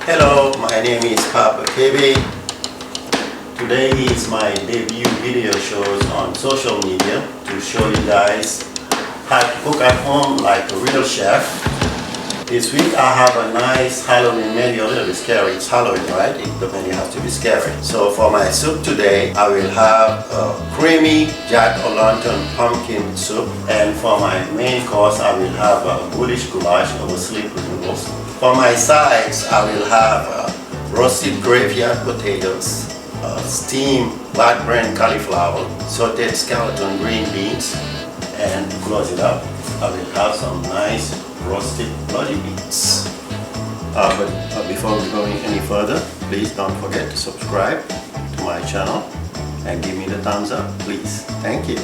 Hello, my name is Papa KB. Today is my debut video shows on social media to show you guys how to cook at home like a real chef. This week I have a nice Halloween menu, a little bit scary. It's Halloween, right? The menu has to be scary. So for my soup today, I will have a creamy jack-o'-lantern pumpkin soup. And for my main course, I will have a goulash over sleep noodles. For my sides, I will have roasted graveyard potatoes, steamed black bean cauliflower, sauteed skeleton green beans, and to close it up, I will have some nice roasted bloody beets. But before we go any further, please don't forget to subscribe to my channel and give me the thumbs up, please. Thank you.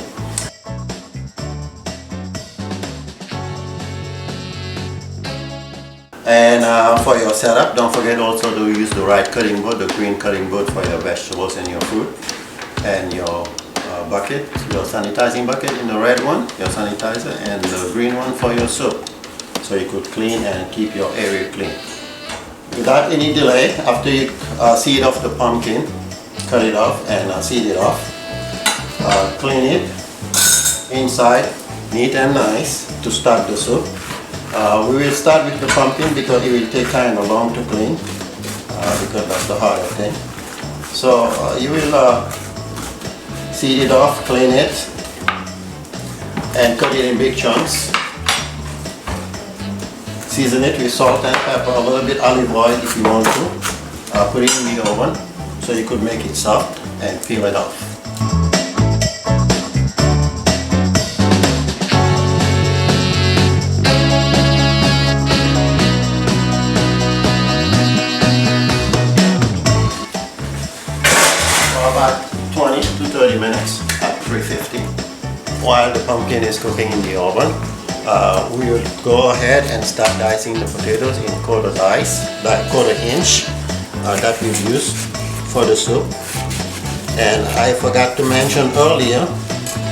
And for your setup, don't forget also to use the right cutting board, the green cutting board for your vegetables and your fruit, and your bucket, your sanitizing bucket in the red one, your sanitizer, and the green one for your soup, so you could clean and keep your area clean. Without any delay, after you seed off the pumpkin, cut it off and seed it off, clean it inside, neat and nice to start the soup. We will start with the pumpkin because it will take kind of long to clean, because that's the harder thing. So you will seed it off, clean it, and cut it in big chunks. Season it with salt and pepper, a little bit olive oil if you want to. Put it in the oven so you could make it soft and peel it off. For about 20 to 30 minutes at 350. While the pumpkin is cooking in the oven, we will go ahead and start dicing the potatoes in quarter inch that we use for the soup. And I forgot to mention earlier,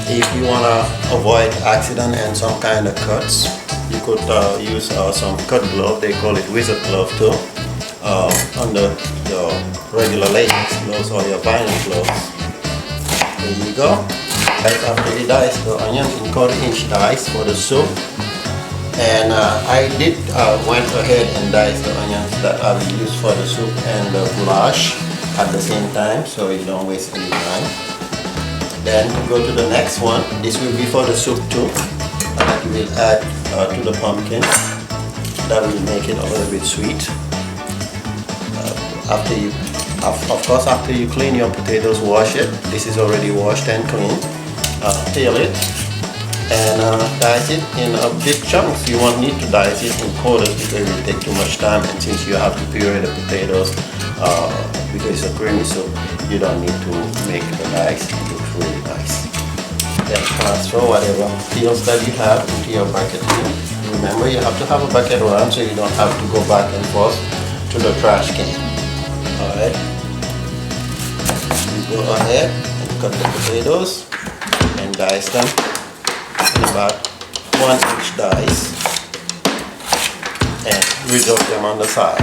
if you want to avoid accident and some kind of cuts, you could use some cut glove. They call it wizard glove too, under your regular latex gloves or your vinyl gloves. There you go. Right after you dice the onions in quarter inch dice for the soup, and I did went ahead and dice the onions that I will use for the soup and the goulash at the same time, so you don't waste any time. Then to go to the next one, this will be for the soup too, that you will add to the pumpkin. That will make it a little bit sweet. Of course, after you clean your potatoes, wash it. This is already washed and clean. Peel it and dice it in big chunks. You won't need to dice it in quarters because it will take too much time, and since you have to puree the potatoes because it's a creamy soup, you don't need to make the dice. It looks really nice. Then transfer whatever peels that you have into your bucket here. Remember, you have to have a bucket around so you don't have to go back and forth to the trash can. Alright, you go ahead and cut the potatoes and dice them in about 1 inch dice and reserve them on the side.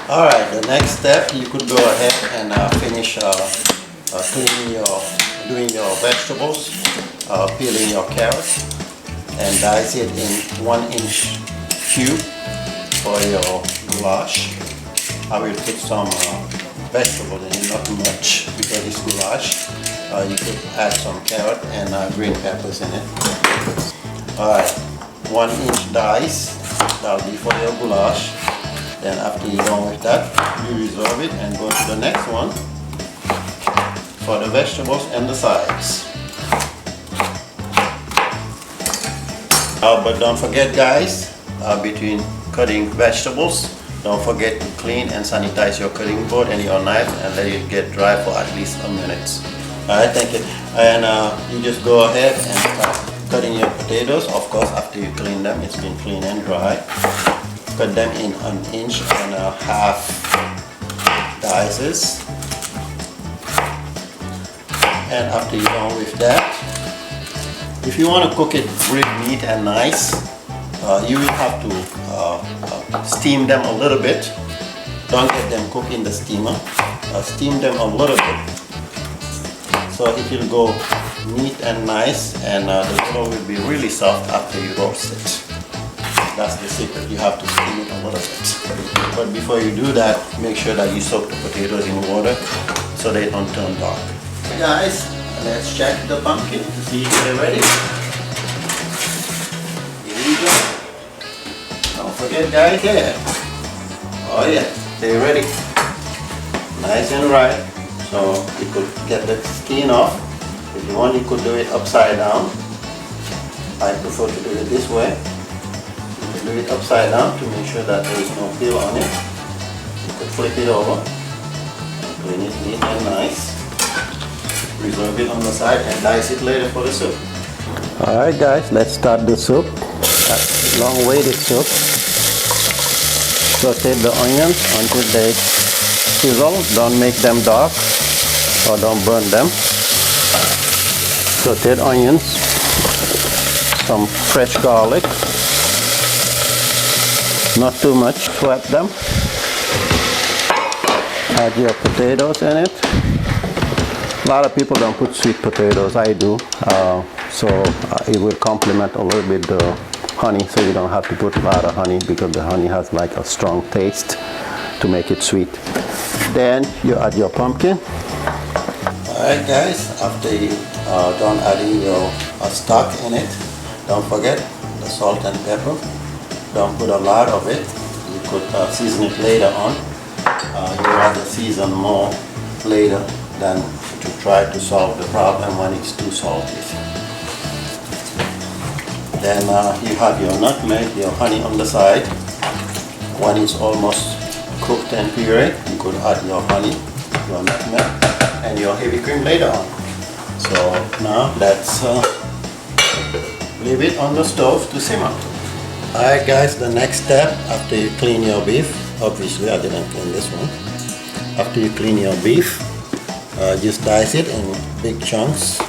Alright, the next step, you could go ahead and finish doing your vegetables, peeling your carrots, and dice it in 1 inch cube for your goulash. I will put some vegetables in it, not much because it's goulash. You could add some carrot and green peppers in it. Alright, 1 inch dice, that'll be for your goulash. Then after you're done with that, you reserve it and go to the next one for the vegetables and the sides. But don't forget guys, between cutting vegetables, don't forget to clean and sanitize your cutting board and your knife and let it get dry for at least a minute. Alright, thank you. And you just go ahead and start cutting your potatoes. Of course, after you clean them, it's been clean and dry. Cut them in 1 inch and a half dices. And after you're done with that, if you want to cook it really neat and nice, you will have to steam them a little bit Don't let them cook in the steamer. Steam them a little bit, so it will go neat and nice, and the dough will be really soft after you roast it. That's the secret. You have to steam it a little bit. But before you do that, make sure that you soak the potatoes in water so they don't turn dark. Guys, let's check the pumpkin to see if they're ready. Here we go. Don't forget, guys, here. Oh yeah, they're ready. Nice and ripe. So you could get the skin off. If you want, you could do it upside down. I prefer to do it this way. You could do it upside down to make sure that there is no peel on it. You could flip it over and clean it neat and nice. Reserve it on the side and dice it later for the soup. Alright guys, let's start the soup. That's long waited soup. Saute the onions until they sizzle. Don't make them dark or don't burn them. Sauteed onions, some fresh garlic, not too much, swap them, add your potatoes in it. A lot of people don't put sweet potatoes, I do, so it will complement a little bit the honey, so you don't have to put a lot of honey because the honey has like a strong taste to make it sweet. Then you add your pumpkin. Alright guys, after you are done adding your stock in it, don't forget the salt and pepper. Don't put a lot of it. You could season it later on. You rather season more later than to try to solve the problem when it's too salty. Then you have your nutmeg, your honey on the side. When it's almost cooked and pureed, you could add your honey, your nutmeg, and your heavy cream later on. So now let's leave it on the stove to simmer. Alright guys, the next step after you clean your beef, obviously I didn't clean this one. After you clean your beef, just dice it in big chunks,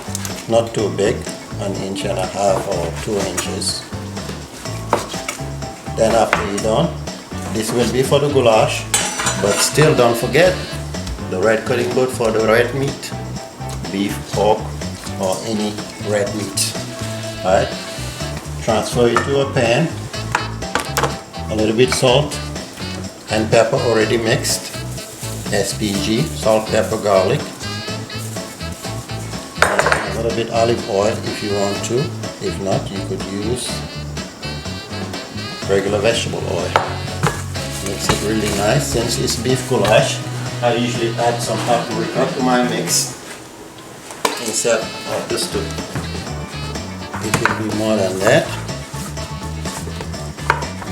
not too big, 1.5 inches or 2 inches. Then after you're done, this will be for the goulash, but still don't forget the red cutting board for the red meat, beef, pork, or any red meat. Alright, transfer it to a pan, a little bit salt and pepper already mixed, SPG, salt, pepper, garlic, and a little bit olive oil if you want to. If not, you could use regular vegetable oil. Makes it really nice. Since it's beef goulash, I usually add some paprika to my mix instead of the stew. It could be more than that.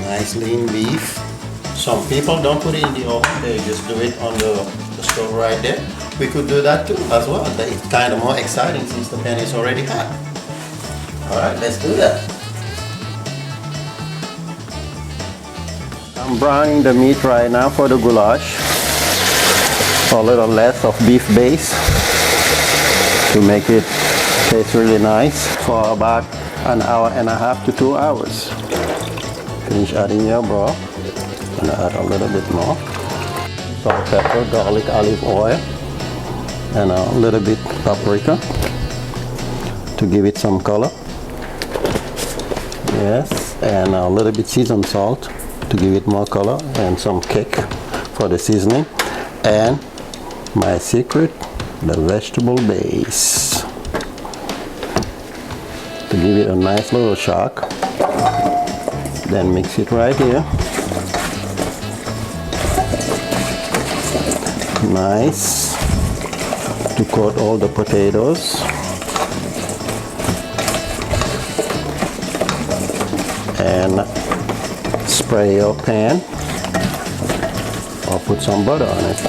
Nice lean beef. Some people don't put it in the oven, they just do it on the stove right there. We could do that too as well. It's kind of more exciting since the pan is already hot. Alright, let's do that. I'm browning the meat right now for the goulash. A little less of beef base to make it taste really nice for about 1.5 hours to 2 hours. Finish adding your broth. I'm gonna add a little bit more. Salt, pepper, garlic, olive oil, and a little bit paprika to give it some color. Yes, and a little bit seasoned salt to give it more color, and some kick for the seasoning, and my secret, the vegetable base, to give it a nice little shock. Then mix it right here. Nice to coat all the potatoes. And spray your pan or put some butter on it.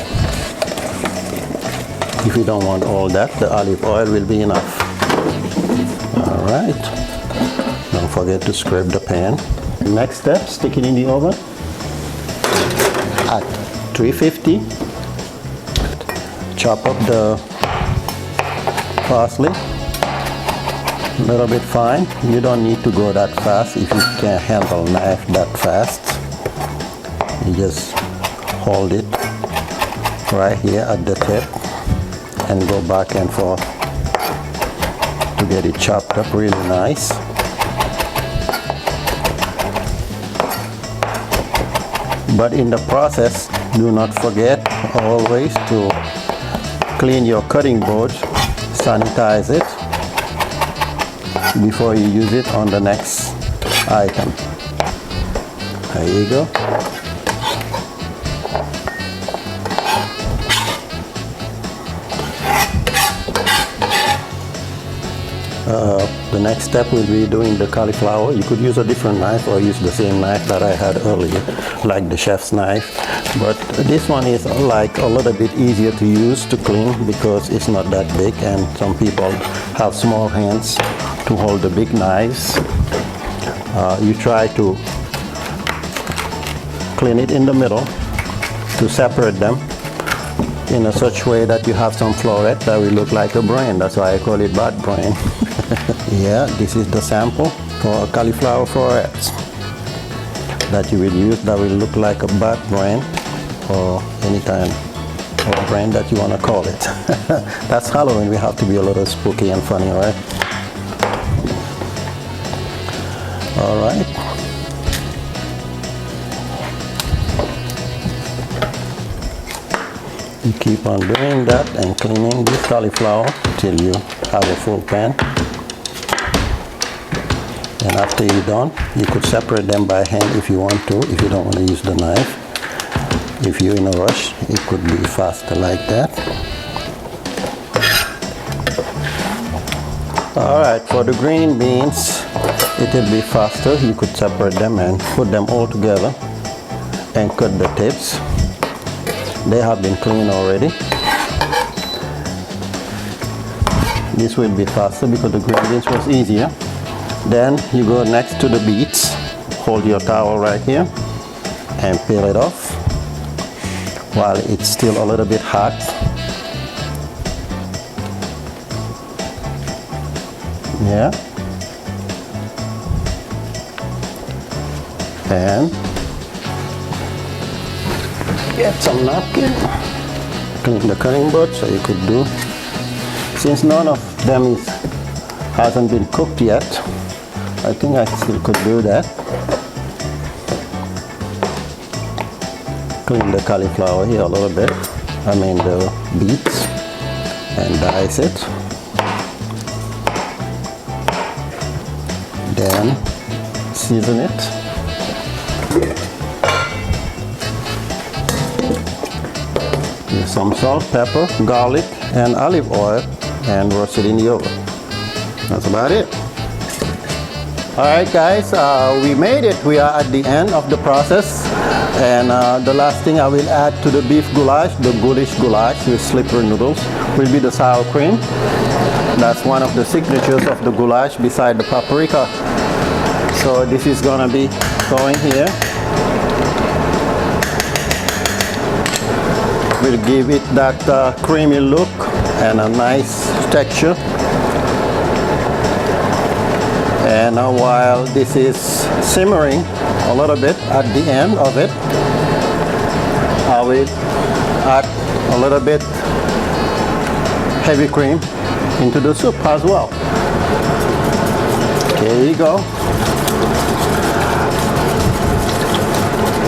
If you don't want all that, the olive oil will be enough. Alright, don't forget to scrape the pan. Next step, stick it in the oven at 350. Chop up the parsley a little bit fine. You don't need to go that fast if you can't handle knife that fast. You just hold it right here at the tip and go back and forth to get it chopped up really nice. But in the process, do not forget always to clean your cutting board, sanitize it before you use it on the next item. There you go. The next step will be doing the cauliflower. You could use a different knife or use the same knife that I had earlier, like the chef's knife. But this one is like a little bit easier to use to clean because it's not that big, and some people have small hands to hold the big knives. You try to clean it in the middle to separate them in a such way that you have some floret that will look like a brain. That's why I call it bat brain. Yeah, this is the sample for cauliflower florets that you will use that will look like a bat brain or any kind of brain that you want to call it. That's Halloween, we have to be a little spooky and funny, right? All right. You keep on doing that and cleaning this cauliflower till you have a full pan. And after you're done, you could separate them by hand if you want to, if you don't want to use the knife. If you're in a rush, it could be faster like that. Alright, for the green beans, it will be faster. You could separate them and put them all together and cut the tips. They have been cleaned already. This will be faster because the green beans was easier. Then you go next to the beets. Hold your towel right here and peel it off while it's still a little bit hot. Yeah. And get some napkin, clean the cutting board so you could do. Since none of them hasn't been cooked yet, I think I still could do that. Clean the cauliflower here a little bit, I mean the beets, and dice it. Then season it. With some salt, pepper, garlic, and olive oil, and roast it in the oven. That's about it. Alright guys, we made it. We are at the end of the process. And the last thing I will add to the beef goulash, the ghoulish goulash with slippery noodles, will be the sour cream. That's one of the signatures of the goulash beside the paprika. So this is gonna be going here. Will give it that creamy look and a nice texture. And while this is simmering a little bit at the end of it, I will add a little bit heavy cream into the soup as well. There you go.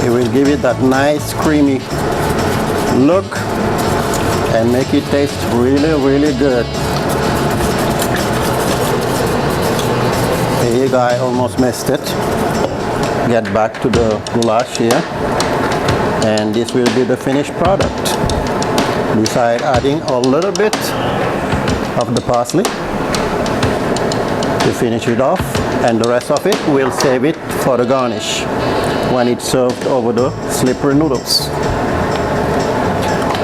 It will give it that nice creamy look and make it taste really, really good. There you go, I almost missed it. Get back to the goulash here, and this will be the finished product. Beside adding a little bit of the parsley to finish it off, and the rest of it we'll save it for the garnish when it's served over the slippery noodles.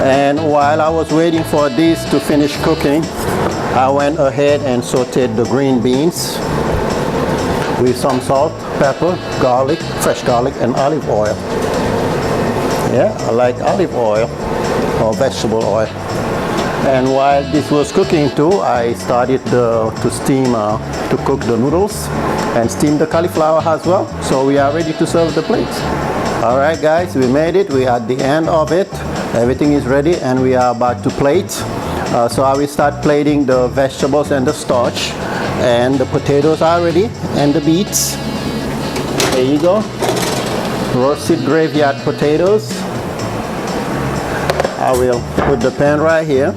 And while I was waiting for these to finish cooking, I went ahead and sauteed the green beans with some salt, pepper, garlic, fresh garlic, and olive oil. Yeah, I like olive oil or vegetable oil. And while this was cooking too, I started to steam, to cook the noodles and steam the cauliflower as well. So we are ready to serve the plates. All right, guys, we made it. We're at the end of it. Everything is ready, and we are about to plate. So I will start plating the vegetables and the starch, and the potatoes are ready, and the beets. There you go. Roasted graveyard potatoes. I will put the pan right here,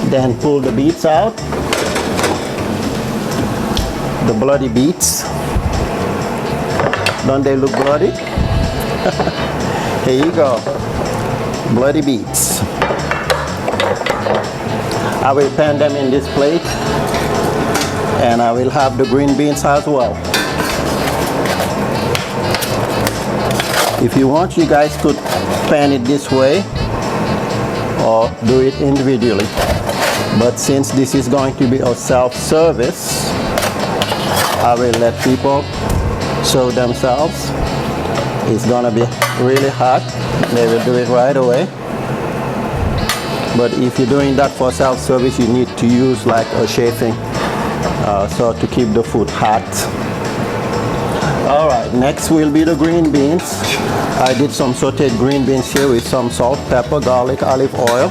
then pull the beets out, the bloody beets. Don't they look bloody? Here you go, bloody beets. I will pan them in this plate, and I will have the green beans as well. If you want, you guys could pan it this way or do it individually, but since this is going to be a self-service, I will let people show themselves. It's gonna be really hot. They will do it right away, but if you're doing that for self-service, you need to use like a chafing so to keep the food hot. All right, next will be the green beans. I did some sauteed green beans here with some salt, pepper, garlic, olive oil.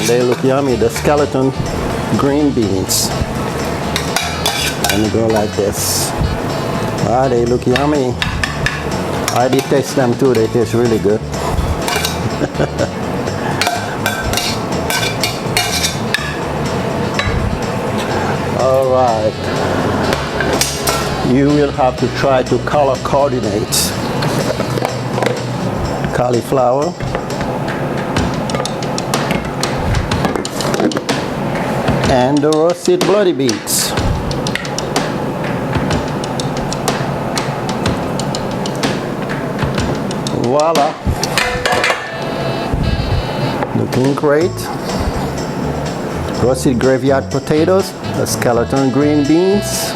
They look yummy, the skeleton green beans. Let me go like this. Ah, they look yummy. I did taste them too, they taste really good. All right. You will have to try to color coordinate cauliflower, and the roasted bloody beets. Voila! Looking great. Roasted graveyard potatoes, the skeleton green beans,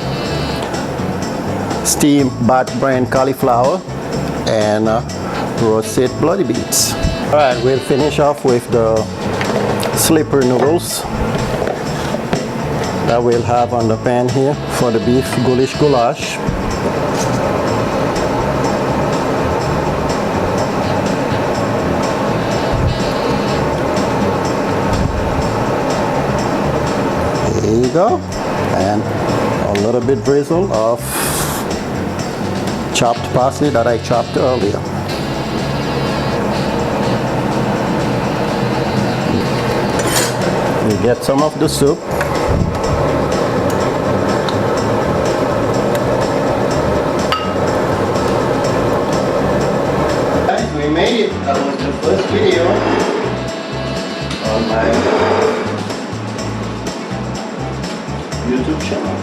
steamed bat brain cauliflower, and roasted bloody beets. Alright, we'll finish off with the slipper noodles that we'll have on the pan here for the beef goulash. There you go, and a little bit drizzle of chopped parsley that I chopped earlier. We get some of the soup. Guys, we made it. That was the first video on my YouTube channel.